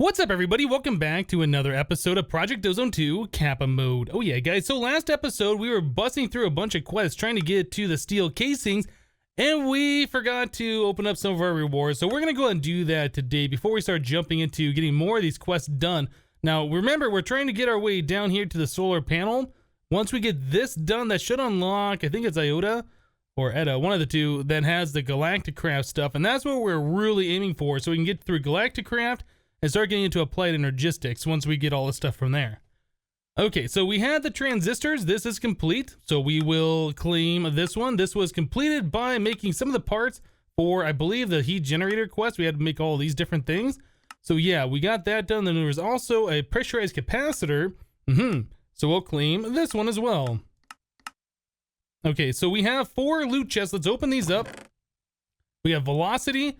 What's up, everybody? Welcome back to another episode of Project Ozone 2 Kappa Mode. Oh yeah, guys, so last episode we were busting through a bunch of quests trying to get to the steel casings, and we forgot to open up some of our rewards, so we're going to go ahead and do that today before we start jumping into getting more of these quests done. Now, remember, we're trying to get our way down here to the solar panel. Once we get this done, that should unlock, I think it's Iota or Edda, one of the two, that has the Galactic Craft stuff, and that's what we're really aiming for, so we can get through Galactic Craft and start getting into applied energistics once we get all the stuff from there. Okay, so we had the transistors. This is complete, so we will claim this one. This was completed by making some of the parts for, I believe, the heat generator quest. We had to make all these different things. So yeah, we got that done. Then there was also a pressurized capacitor. So we'll claim this one as well. Okay, so we have 4 loot chests. Let's open these up. We have velocity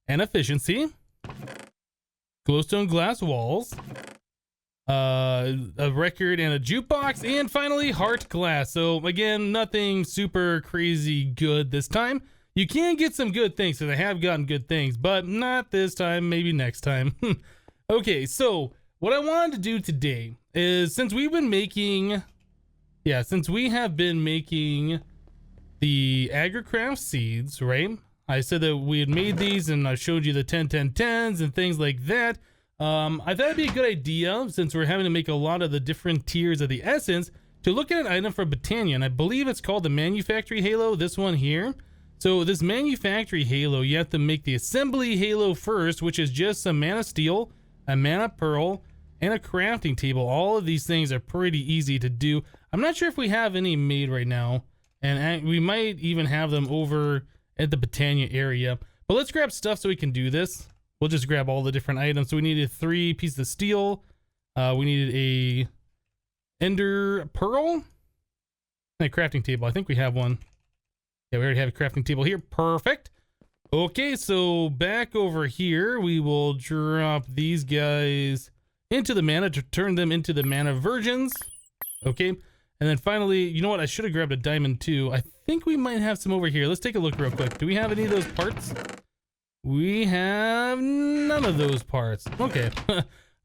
and efficiency, glowstone glass walls, a record and a jukebox, and finally heart glass. So again, nothing super crazy good this time. You can get some good things, because I have gotten good things, but not this time, maybe next time. Okay, so what I wanted to do today is, since we have been making the agricraft seeds, right? I said that we had made these, and I showed you the 10-10-10s and things like that. I thought it'd be a good idea, since we're having to make a lot of the different tiers of the essence, to look at an item from Britannia, and I believe it's called the Manufactory Halo, this one here. So this Manufactory Halo, you have to make the Assembly Halo first, which is just some mana steel, a mana pearl, and a crafting table. All of these things are pretty easy to do. I'm not sure if we have any made right now, and we might even have them over at the Britannia area. But let's grab stuff so we can do this. We'll just grab all the different items. So we needed 3 pieces of steel. We needed a ender pearl and a crafting table. I think we have one. Yeah, we already have a crafting table here. Perfect. Okay, so back over here, we will drop these guys into the mana to turn them into the mana versions. Okay, and then finally, you know what? I should have grabbed a diamond too. I think we might have some over here. Let's take a look real quick. Do we have any of those parts? We have none of those parts. Okay.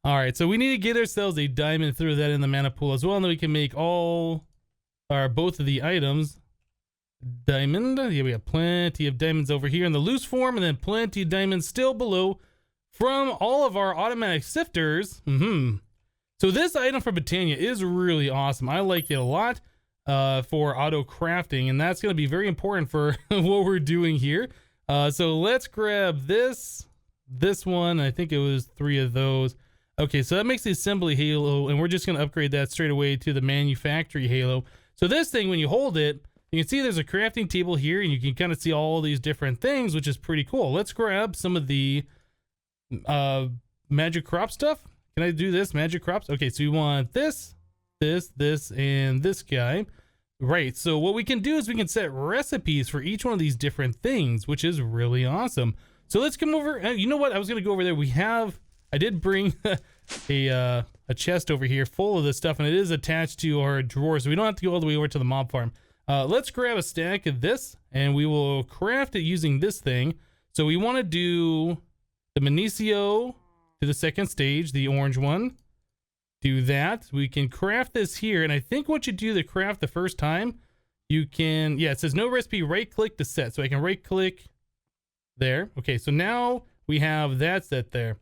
All right, so we need to get ourselves a diamond, throw that in the mana pool as well, and then we can make both of the items diamond. Yeah, we have plenty of diamonds over here in the loose form, and then plenty of diamonds still below from all of our automatic sifters. So this item from Britannia is really awesome. I like it a lot for auto crafting, and that's going to be very important for what we're doing here. So let's grab this one. I think it was 3 of those. Okay, so that makes the Assembly Halo, and we're just going to upgrade that straight away to the Manufactory Halo. So this thing, when you hold it, you can see there's a crafting table here, and you can kind of see all these different things, which is pretty cool. Let's grab some of the magic crop stuff. Can I do this? Magic crops? Okay, so we want this, and this guy. Right, so what we can do is we can set recipes for each one of these different things, which is really awesome. So let's come over. You know what? I was going to go over there. I did bring a chest over here full of this stuff, and it is attached to our drawer, so we don't have to go all the way over to the mob farm. Let's grab a stack of this, and we will craft it using this thing. So we want to do the Minicio to the second stage, the orange one. Do that. We can craft this here, and I think what you do to craft the first time, you can, yeah, it says no recipe, right click to set. So I can right click there. Okay, so now we have that set there.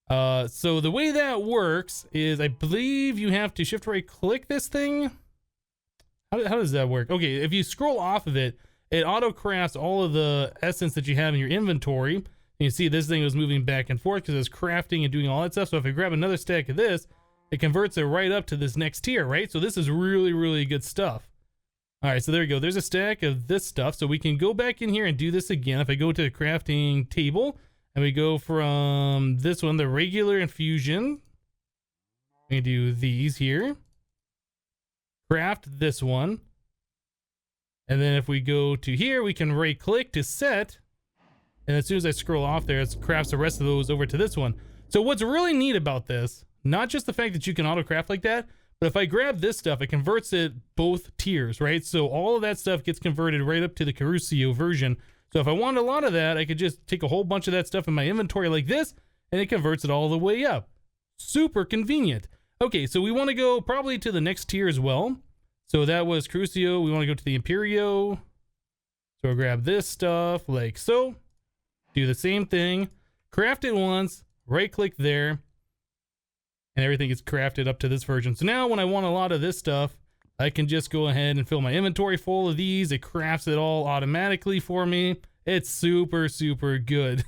So the way that works is, I believe you have to shift right click this thing. How does that work? Okay, if you scroll off of it, it auto crafts all of the essence that you have in your inventory. And you see this thing was moving back and forth because it's crafting and doing all that stuff. So if I grab another stack of this, it converts it right up to this next tier, right? So this is really, really good stuff. All right, so there you go. There's a stack of this stuff. So we can go back in here and do this again. If I go to the crafting table and we go from this one, the regular infusion, we do these here. Craft this one. And then if we go to here, we can right click to set. And as soon as I scroll off there, it crafts the rest of those over to this one. So what's really neat about this, not just the fact that you can auto craft like that, but if I grab this stuff, it converts it both tiers, right? So all of that stuff gets converted right up to the Carusio version. So if I want a lot of that, I could just take a whole bunch of that stuff in my inventory like this, and it converts it all the way up. super convenient. Okay, so we want to go probably to the next tier as well. So that was Crucio. We want to go to the Imperio. So we'll grab this stuff like so. Do the same thing. Craft it once. Right click there. And everything is crafted up to this version. So now when I want a lot of this stuff, I can just go ahead and fill my inventory full of these. It crafts it all automatically for me. It's super, super good.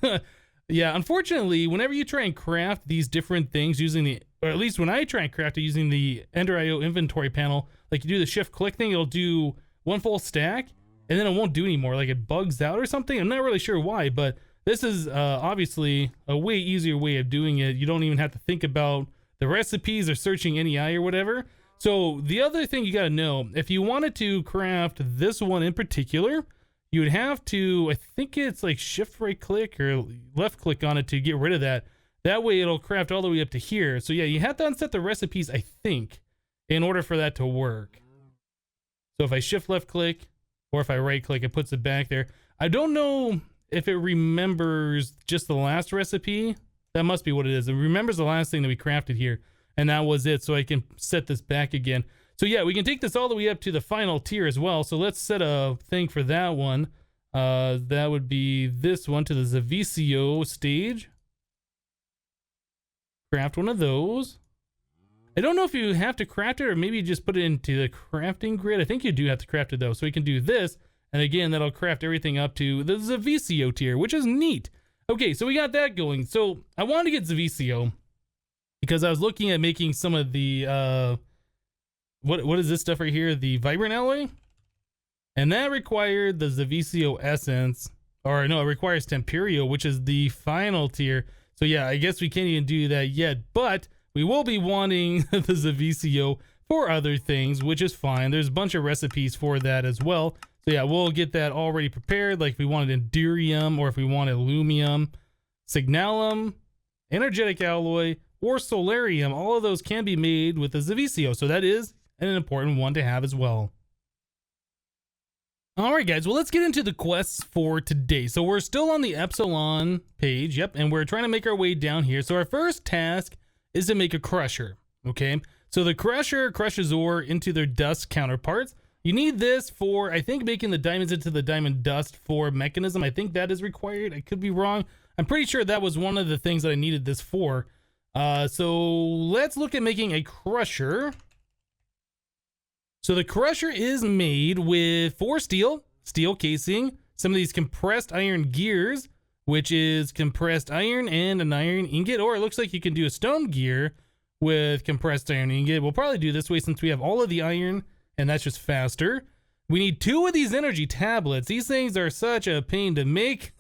Yeah, unfortunately, whenever you try and craft these different things using the, or at least when I try and craft it using the Ender.io inventory panel, like you do the shift click thing, it'll do one full stack and then it won't do anymore. Like it bugs out or something. I'm not really sure why, but this is obviously a way easier way of doing it. You don't even have to think about the recipes or searching NEI or whatever. So the other thing you got to know, if you wanted to craft this one in particular, you would have to, I think it's like shift right click or left click on it to get rid of that. That way it'll craft all the way up to here. So yeah, you have to unset the recipes, I think, in order for that to work. So if I shift left click or if I right click, it puts it back there. I don't know if it remembers just the last recipe. That must be what it is. It remembers the last thing that we crafted here, and that was it. So I can set this back again. So yeah, we can take this all the way up to the final tier as well. So let's set a thing for that one. That would be this one to the Zavicio stage. Craft one of those. I don't know if you have to craft it or maybe you just put it into the crafting grid. I think you do have to craft it though. So we can do this. And again, that'll craft everything up to the Zavicio tier, which is neat. Okay, so we got that going. So I wanted to get Zavicio because I was looking at making some of the, what is this stuff right here? The Vibrant Alloy? And that required the Zavicio Essence, or no, it requires Temperio, which is the final tier. So yeah, I guess we can't even do that yet, but we will be wanting the Zavicio for other things, which is fine. There's a bunch of recipes for that as well. So yeah, we'll get that already prepared. Like if we wanted Endurium or if we wanted Lumium, Signalum, Energetic Alloy, or Solarium, all of those can be made with the Zavicio. So that is an important one to have as well. All right, guys, well, let's get into the quests for today. So we're still on the Epsilon page, yep, and we're trying to make our way down here. So our first task is to make a crusher, okay? So the crusher crushes ore into their dust counterparts. You need this for, I think, making the diamonds into the diamond dust for MEKANISM. I think that is required. I could be wrong. I'm pretty sure that was one of the things that I needed this for. So let's look at making a crusher. So the crusher is made with 4 steel casing, some of these compressed iron gears, which is compressed iron and an iron ingot, or it looks like you can do a stone gear with compressed iron ingot. We'll probably do this way since we have all of the iron, and that's just faster. We need 2 of these energy tablets. These things are such a pain to make,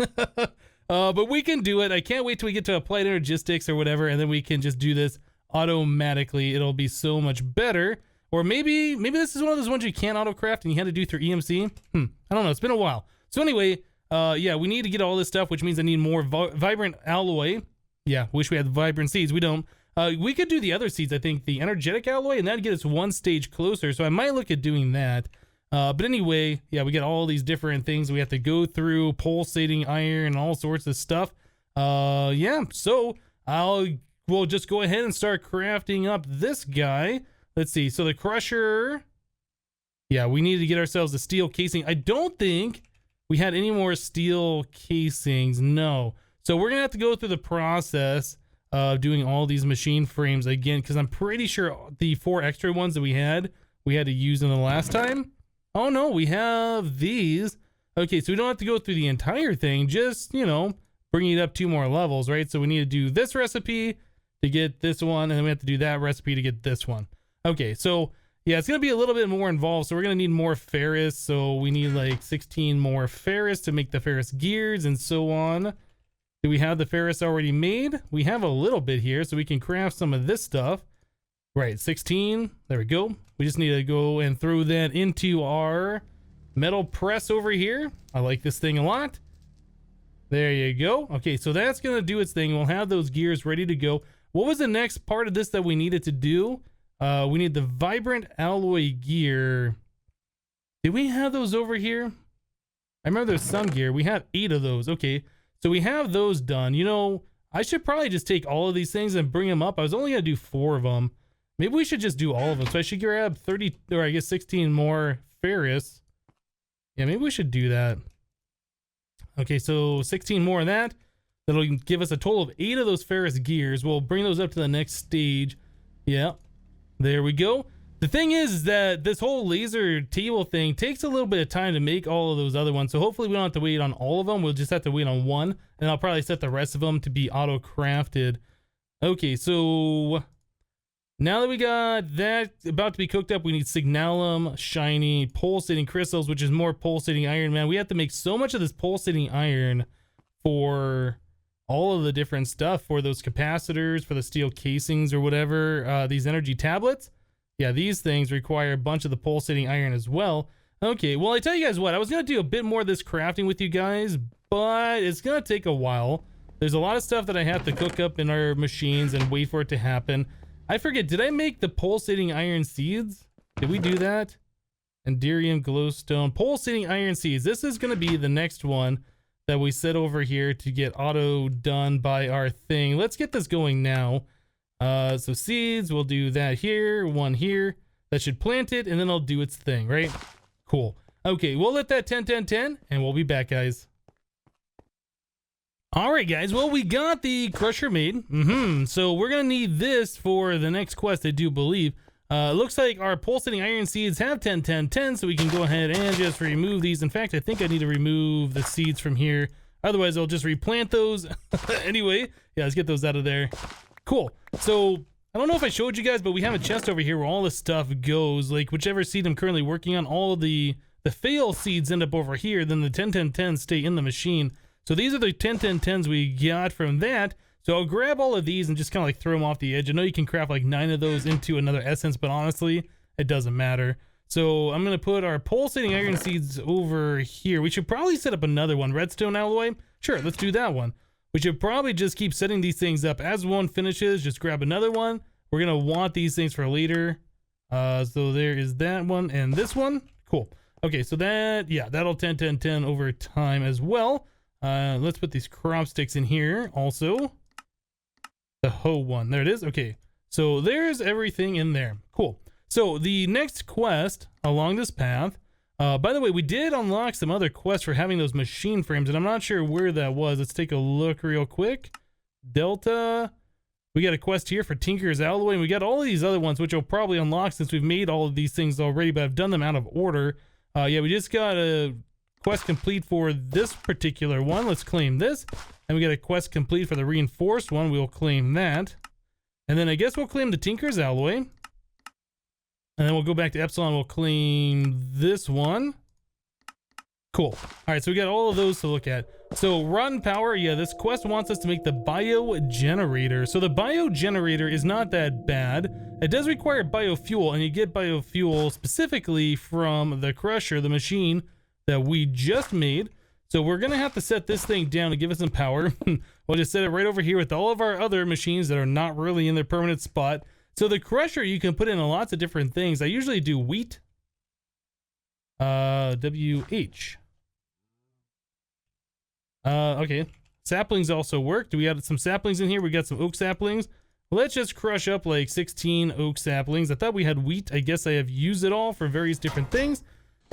but we can do it. I can't wait till we get to applied energistics or whatever, and then we can just do this automatically. It'll be so much better. Or maybe this is one of those ones you can't auto craft and you had to do through EMC. I don't know. It's been a while. So anyway, yeah, we need to get all this stuff, which means I need more vibrant alloy. Yeah, wish we had vibrant seeds. We don't. We could do the other seeds, I think, the energetic alloy, and that'd get us 1 stage closer. So I might look at doing that. But anyway, yeah, we get all these different things we have to go through, pulsating iron and all sorts of stuff. Yeah, so we'll just go ahead and start crafting up this guy. Let's see. So the crusher, yeah, we need to get ourselves a steel casing. I don't think we had any more steel casings. No. So we're going to have to go through the process of doing all these machine frames again, because I'm pretty sure the 4 extra ones that we had to use in the last time. Oh no, we have these. Okay, so we don't have to go through the entire thing, just, you know, bringing it up 2 more levels, right? So we need to do this recipe to get this one, and then we have to do that recipe to get this one. Okay, so yeah, it's going to be a little bit more involved. So we're going to need more ferrous. So we need like 16 more ferrous to make the ferrous gears and so on. Do we have the ferrous already made? We have a little bit here, so we can craft some of this stuff. Right, 16. There we go. We just need to go and throw that into our metal press over here. I like this thing a lot. There you go. Okay, so that's going to do its thing. We'll have those gears ready to go. What was the next part of this that we needed to do? We need the vibrant alloy gear. Did we have those over here? I remember there's some gear. We have 8 of those. Okay, so we have those done. You know, I should probably just take all of these things and bring them up. I was only gonna do 4 of them. Maybe we should just do all of them. So I should grab 30, or I guess 16 more ferrous. Yeah, maybe we should do that. Okay, so 16 more of that. That'll give us a total of 8 of those ferrous gears. We'll bring those up to the next stage. Yeah, there we go. The thing is that this whole laser table thing takes a little bit of time to make all of those other ones. So hopefully we don't have to wait on all of them. We'll just have to wait on one. And I'll probably set the rest of them to be auto-crafted. Okay, so now that we got that about to be cooked up, we need signalum, shiny, pulsating crystals, which is more pulsating iron. Man, we have to make so much of this pulsating iron for all of the different stuff, for those capacitors, for the steel casings or whatever, these energy tablets. Yeah, these things require a bunch of the pulsating iron as well. Okay, well, I tell you guys what, I was going to do a bit more of this crafting with you guys, but it's going to take a while. There's a lot of stuff that I have to cook up in our machines and wait for it to happen. I forget, did I make the pulsating iron seeds? Did we do that? Enderium, glowstone, pulsating iron seeds. This is going to be the next one that we set over here to get auto done by our thing. Let's get this going now. So seeds, we'll do that here, one here. That should plant it, and then I'll do its thing, right? Cool. Okay, we'll let that 10, 10, 10, and we'll be back, guys. All right, guys. Well, we got the crusher made. So we're gonna need this for the next quest, I do believe. Looks like our pulsating iron seeds have 10, 10, 10, so we can go ahead and just remove these. In fact, I think I need to remove the seeds from here. Otherwise, I'll just replant those. Anyway, yeah, let's get those out of there. Cool. So I don't know if I showed you guys, but we have a chest over here where all this stuff goes. Like whichever seed I'm currently working on, all of the fail seeds end up over here. Then the 10, 10, 10 stay in the machine. So these are the 10, 10, 10s we got from that. So I'll grab all of these and just kind of like throw them off the edge. I know you can craft like 9 of those into another essence, but honestly, it doesn't matter. So I'm going to put our pulsating iron seeds over here. We should probably set up another one. Redstone alloy? Sure, let's do that one. We should probably just keep setting these things up. As one finishes, just grab another one. We're going to want these things for later. So there is that one and this one. Cool. Okay, so that, yeah, that'll 10, 10, 10 over time as well. Let's put these crop sticks in here also. The hoe one. There it is. Okay, so there's everything in there. Cool. So the next quest along this path, by the way, we did unlock some other quests for having those machine frames, and I'm not sure where that was. Let's take a look real quick. Delta. We got a quest here for Tinker's Alloy, and we got all of these other ones, which will probably unlock since we've made all of these things already, but I've done them out of order. Yeah, we just got a quest complete for this particular one. Let's claim this. And we got a quest complete for the reinforced one. We'll claim that. And then I guess we'll claim the Tinker's Alloy. And then we'll go back to Epsilon. We'll claim this one. Cool. All right, so we got all of those to look at. So rotten power, yeah, this quest wants us to make the BioGenerator. So the BioGenerator is not that bad. It does require biofuel, and you get biofuel specifically from the crusher, the machine that we just made. So we're gonna have to set this thing down to give it some power. We'll just set it right over here with all of our other machines that are not really in their permanent spot. So the crusher, you can put in lots of different things. I usually do wheat. WH. Okay. Saplings also work. Do we have some saplings in here? We got some oak saplings. Let's just crush up like 16 oak saplings. I thought we had wheat. I guess I have used it all for various different things.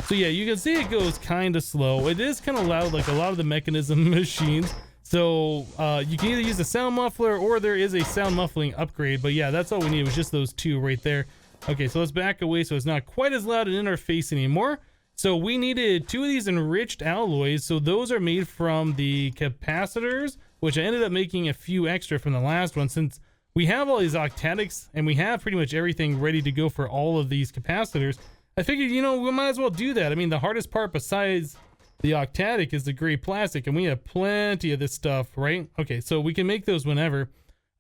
So yeah, you can see it goes kind of slow. It is kind of loud, like a lot of the MEKANISM machines. So you can either use a sound muffler or there is a sound muffling upgrade. But yeah, that's all we need was just those two right there. Okay, so let's back away so it's not quite as loud and in our face anymore. So we needed 2 of these enriched alloys. So those are made from the capacitors, which I ended up making a few extra from the last one. Since we have all these octatics and we have pretty much everything ready to go for all of these capacitors, I figured, you know, we might as well do that. I mean, the hardest part besides the octatic is the gray plastic, and we have plenty of this stuff, right? Okay, so we can make those whenever.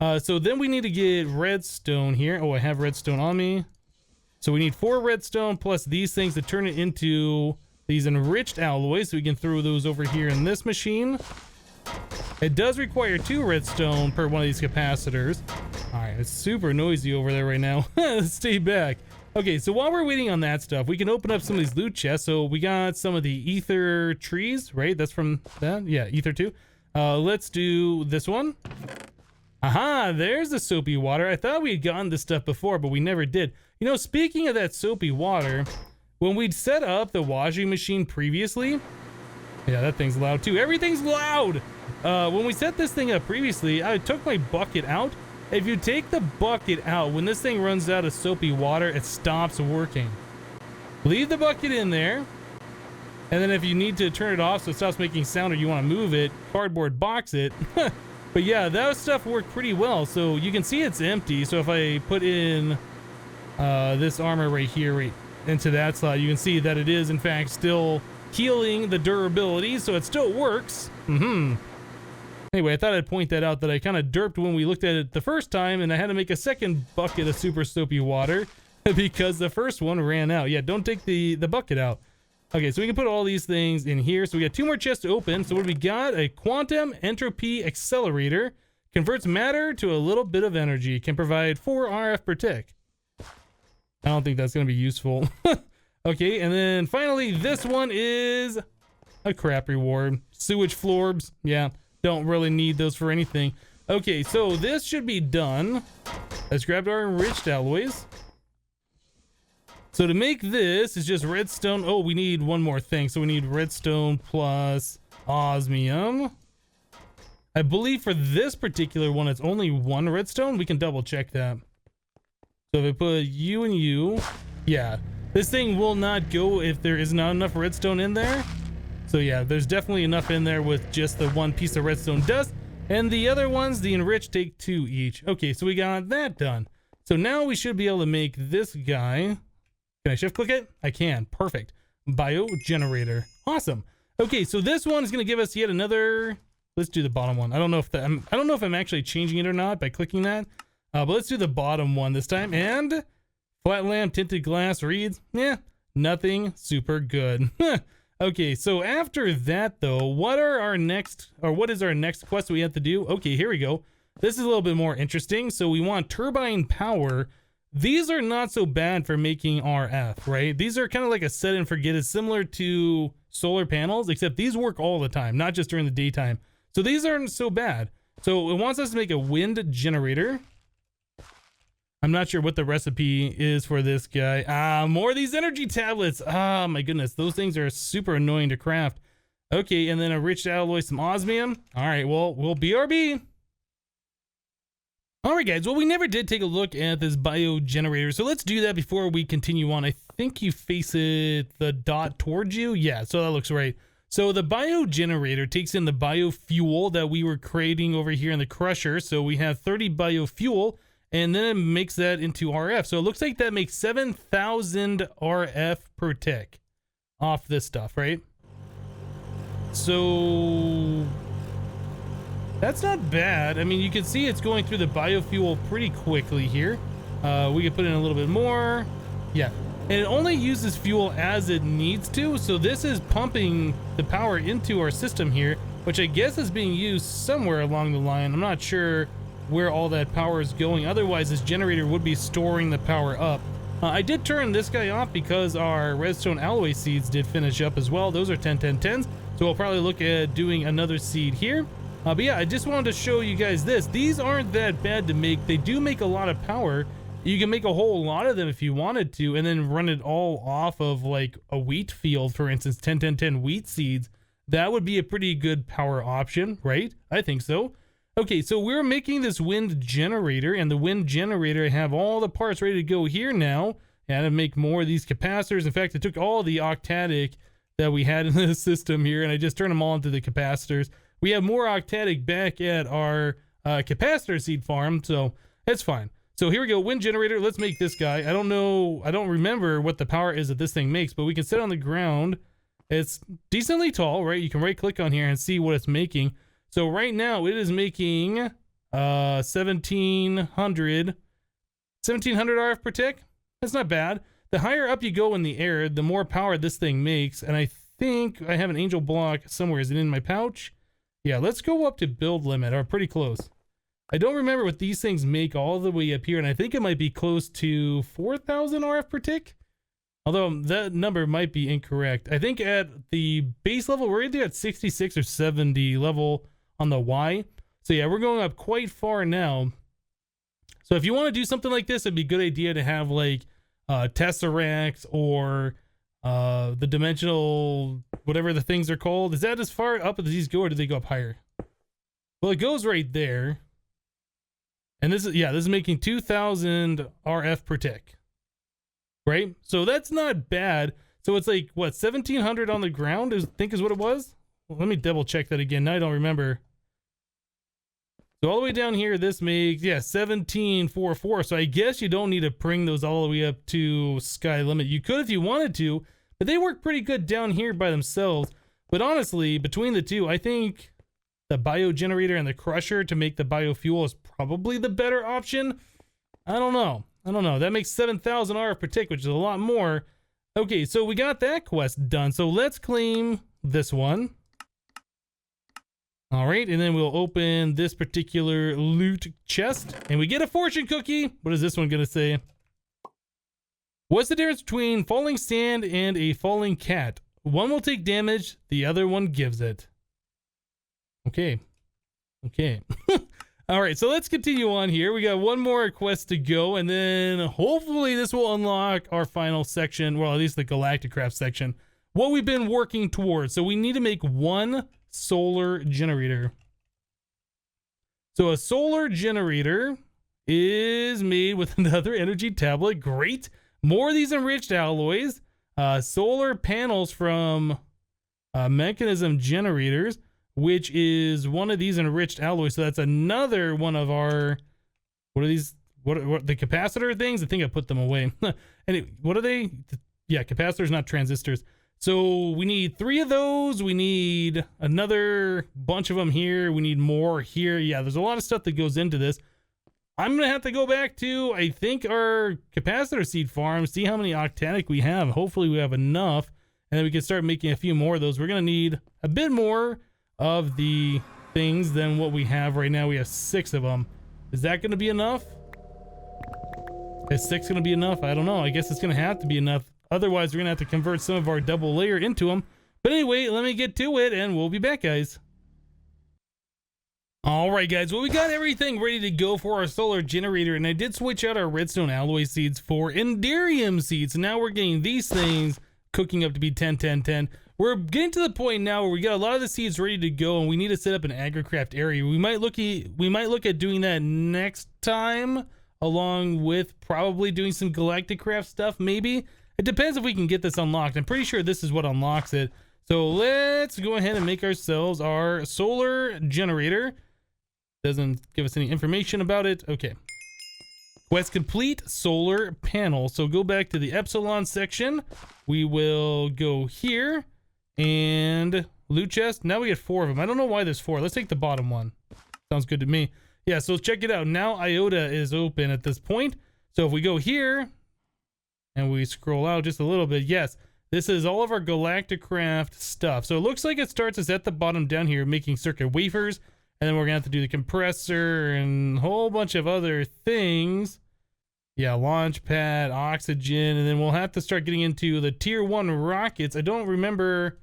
So then we need to get redstone here. Oh, I have redstone on me. So we need 4 redstone plus these things to turn it into these enriched alloys. So we can throw those over here in this machine. It does require 2 redstone per one of these capacitors. All right, it's super noisy over there right now. Stay back. Okay, so while we're waiting on that stuff, we can open up some of these loot chests. So we got some of the ether trees, right? That's from that? Yeah, ether 2. Let's do this one. Aha, there's the soapy water. I thought we had gotten this stuff before, but we never did. You know, speaking of that soapy water, when we'd set up the washing machine previously, yeah, that thing's loud too. Everything's loud. When we set this thing up previously, I took my bucket out. If you take the bucket out, when this thing runs out of soapy water, it stops working. Leave the bucket in there. And then if you need to turn it off so it stops making sound or you want to move it, cardboard box it. But yeah, that stuff worked pretty well. So you can see it's empty. So if I put in this armor right here, right into that slot, you can see that it is in fact still healing the durability. So it still works. Anyway, I thought I'd point that out, that I kind of derped when we looked at it the first time and I had to make a second bucket of super soapy water because the first one ran out. Yeah, don't take the bucket out. Okay, so we can put all these things in here. So we got 2 more chests to open. So what we got? A quantum entropy accelerator. Converts matter to a little bit of energy. Can provide 4 RF per tick. I don't think that's going to be useful. Okay, and then finally, this one is a crap reward. Sewage florbs. Yeah, don't really need those for anything. Okay, so this should be done. Let's grab our enriched alloys. So to make this, it's just redstone. Oh, we need one more thing. So we need redstone plus osmium. I believe for this particular one, it's only 1 redstone. We can double check that. So if I put you and you, yeah, this thing will not go if there is not enough redstone in there. So yeah, there's definitely enough in there with just the 1 piece of redstone dust. And the other ones, the enriched, take 2 each. Okay, so we got that done. So now we should be able to make this guy. Can I shift click it? I can. Perfect. BioGenerator. Awesome. Okay, so this one is going to give us yet another. Let's do the bottom one. I don't know if I don't know if I'm actually changing it or not by clicking that. But let's do the bottom one this time. And flat lamp, tinted glass, reads. Yeah, nothing super good. Okay, so after that though, what is our next quest we have to do? Okay, here we go. This is a little bit more interesting. So we want turbine power. These are not so bad for making RF, right? These are kind of like a set and forget. It's similar to solar panels, except these work all the time, not just during the daytime. So these aren't so bad. So it wants us to make a wind generator. I'm not sure what the recipe is for this guy. More of these energy tablets. My goodness. Those things are super annoying to craft. Okay, and then a rich alloy, some osmium. All right, well, we'll BRB. All right, guys. Well, we never did take a look at this BioGenerator, so let's do that before we continue on. I think you face it, the dot towards you. Yeah, so that looks right. So the BioGenerator takes in the biofuel that we were creating over here in the crusher. So we have 30 biofuel, and then it makes that into RF. So it looks like that makes 7,000 RF per tick off this stuff, right? So that's not bad. I mean, you can see it's going through the biofuel pretty quickly here. We could put in a little bit more. Yeah. And it only uses fuel as it needs to. So this is pumping the power into our system here, which I guess is being used somewhere along the line. I'm not sure where all that power is going. Otherwise, this generator would be storing the power up. I did turn this guy off because our redstone alloy seeds did finish up as well. Those are 10-10-10s. So we'll probably look at doing another seed here. But yeah, I just wanted to show you guys this. These aren't that bad to make. They do make a lot of power. You can make a whole lot of them if you wanted to, and then run it all off of like a wheat field, for instance, 10-10-10 wheat seeds. That would be a pretty good power option, right? I think so. Okay, so we're making this wind generator, and the wind generator, I have all the parts ready to go here now. And to make more of these capacitors. In fact, I took all the octadic that we had in the system here, and I just turned them all into the capacitors. We have more octadic back at our capacitor seed farm, so it's fine. So here we go, wind generator. Let's make this guy. I don't know, I don't remember what the power is that this thing makes, but we can sit on the ground. It's decently tall, right? You can right click on here and see what it's making. So right now it is making 1700 RF per tick. That's not bad. The higher up you go in the air, the more power this thing makes. And I think I have an angel block somewhere. Is it in my pouch? Yeah, let's go up to build limit, or pretty close. I don't remember what these things make all the way up here, and I think it might be close to 4,000 RF per tick. Although that number might be incorrect. I think at the base level, we're either at 66 or 70 level on the Y. So yeah, we're going up quite far now. So if you want to do something like this, it'd be a good idea to have like tesseracts or the dimensional, whatever the things are called. Is that as far up as these go, or do they go up higher? Well, it goes right there. And this is, yeah, this is making 2000 RF per tick. Right? So that's not bad. So it's like, what, 1700 on the ground, I think is what it was? Well, let me double check that again. Now I don't remember. So all the way down here, this makes, yeah, 1744. So I guess you don't need to bring those all the way up to sky limit. You could if you wanted to, but they work pretty good down here by themselves. But honestly, between the two, I think the BioGenerator and the crusher to make the biofuel is probably the better option. I don't know. That makes 7,000 RF per tick, which is a lot more. Okay, so we got that quest done. So let's claim this one. All right, and then we'll open this particular loot chest, and we get a fortune cookie. What is this one gonna say? What's the difference between falling sand and a falling cat? One will take damage, the other one gives it. Okay. All right, so let's continue on here. We got one more quest to go, and then hopefully this will unlock our final section, well, at least the Galacticraft section, what we've been working towards. So we need to make one solar generator. So a solar generator is made with another energy tablet. Great. More of these enriched alloys. Solar panels from MEKANISM generators, which is one of these enriched alloys. So that's another one of our, what are these? What the capacitor things? I think I put them away. And what are they? Yeah, capacitors, not transistors. So we need 3 of those. We need another bunch of them here. We need more here. Yeah, there's a lot of stuff that goes into this. I'm going to have to go back to, I think, our capacitor seed farm, see how many octanic we have. Hopefully we have enough, and then we can start making a few more of those. We're going to need a bit more of the things than what we have right now. We have 6 of them. Is that going to be enough? Is 6 going to be enough? I don't know. I guess it's going to have to be enough. Otherwise, we're going to have to convert some of our double layer into them. But anyway, let me get to it, and we'll be back, guys. All right, guys. Well, we got everything ready to go for our solar generator, and I did switch out our redstone alloy seeds for enderium seeds. So now we're getting these things cooking up to be 10, 10, 10. We're getting to the point now where we got a lot of the seeds ready to go, and we need to set up an agricraft area. We might look at doing that next time, along with probably doing some Galacticraft stuff, maybe. It depends if we can get this unlocked. I'm pretty sure this is what unlocks it. So let's go ahead and make ourselves our solar generator. Doesn't give us any information about it. Okay. Quest complete, solar panel. So go back to the Epsilon section. We will go here and loot chest. Now we get 4 of them. I don't know why there's 4. Let's take the bottom one. Sounds good to me. Yeah, so check it out. Now IOTA is open at this point. So if we go here and we scroll out just a little bit, yes, this is all of our Galacticraft stuff. So it looks like it starts us at the bottom down here making circuit wafers, and then we're gonna have to do the compressor and a whole bunch of other things. Yeah, launch pad, oxygen, and then we'll have to start getting into the tier 1 rockets. I don't remember,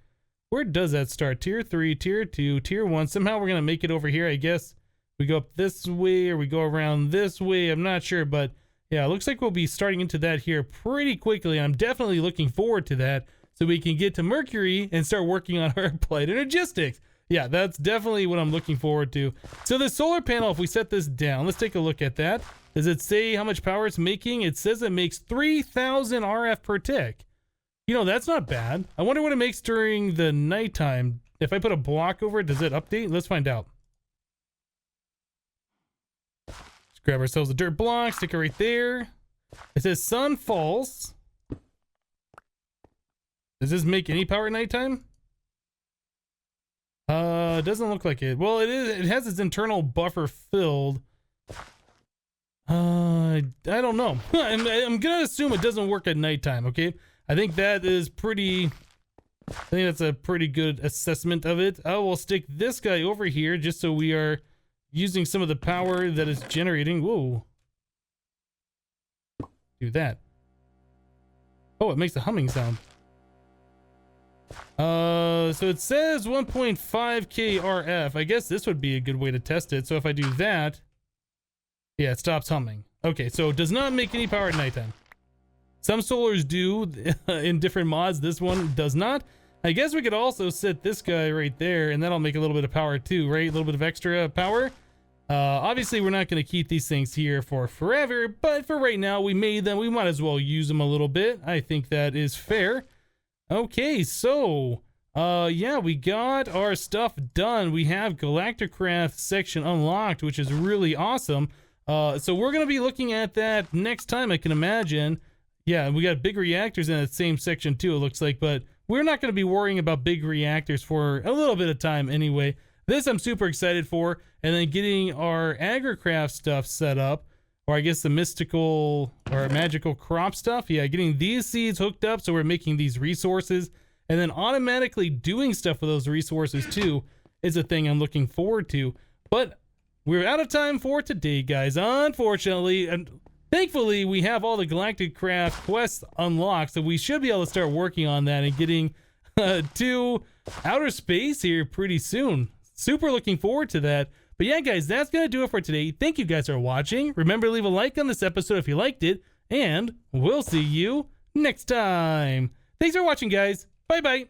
where does that start? Tier 3, tier 2, tier 1. Somehow we're gonna make it over here. I guess we go up this way or we go around this way. I'm not sure, but yeah, it looks like we'll be starting into that here pretty quickly. I'm definitely looking forward to that so we can get to Mercury and start working on our applied energistics. Yeah, that's definitely what I'm looking forward to. So the solar panel, if we set this down, let's take a look at that. Does it say how much power it's making? It says it makes 3,000 RF per tick. You know, that's not bad. I wonder what it makes during the nighttime. If I put a block over it, does it update? Let's find out. Grab ourselves a dirt block, stick it right there. It says sun false. Does this make any power at nighttime? It doesn't look like it. Well, it is. It has its internal buffer filled. I don't know. I'm gonna assume it doesn't work at nighttime. Okay, I think that is pretty. I think that's a pretty good assessment of it. I will stick this guy over here just so we are using some of the power that is generating. Whoa. Do that. Oh, it makes a humming sound. So it says 1.5K RF. I guess this would be a good way to test it. So if I do that, yeah, it stops humming. Okay, so it does not make any power at nighttime. Some solars do in different mods. This one does not. I guess we could also set this guy right there, and that'll make a little bit of power too, right? A little bit of extra power. Obviously, we're not going to keep these things here for forever, but for right now, we made them. We might as well use them a little bit. I think that is fair. Okay, so, yeah, we got our stuff done. We have Galacticraft section unlocked, which is really awesome. So we're going to be looking at that next time, I can imagine. Yeah, we got big reactors in that same section too, it looks like, but we're not going to be worrying about big reactors for a little bit of time anyway. This I'm super excited for, and then getting our agricraft stuff set up, or I guess the mystical or magical crop stuff. Yeah, getting these seeds hooked up so we're making these resources, and then automatically doing stuff with those resources too is a thing I'm looking forward to. But we're out of time for today, guys, unfortunately. And thankfully, we have all the Galacticraft quests unlocked, so we should be able to start working on that and getting to outer space here pretty soon. Super looking forward to that. But yeah, guys, that's going to do it for today. Thank you guys for watching. Remember to leave a like on this episode if you liked it, and we'll see you next time. Thanks for watching, guys. Bye-bye.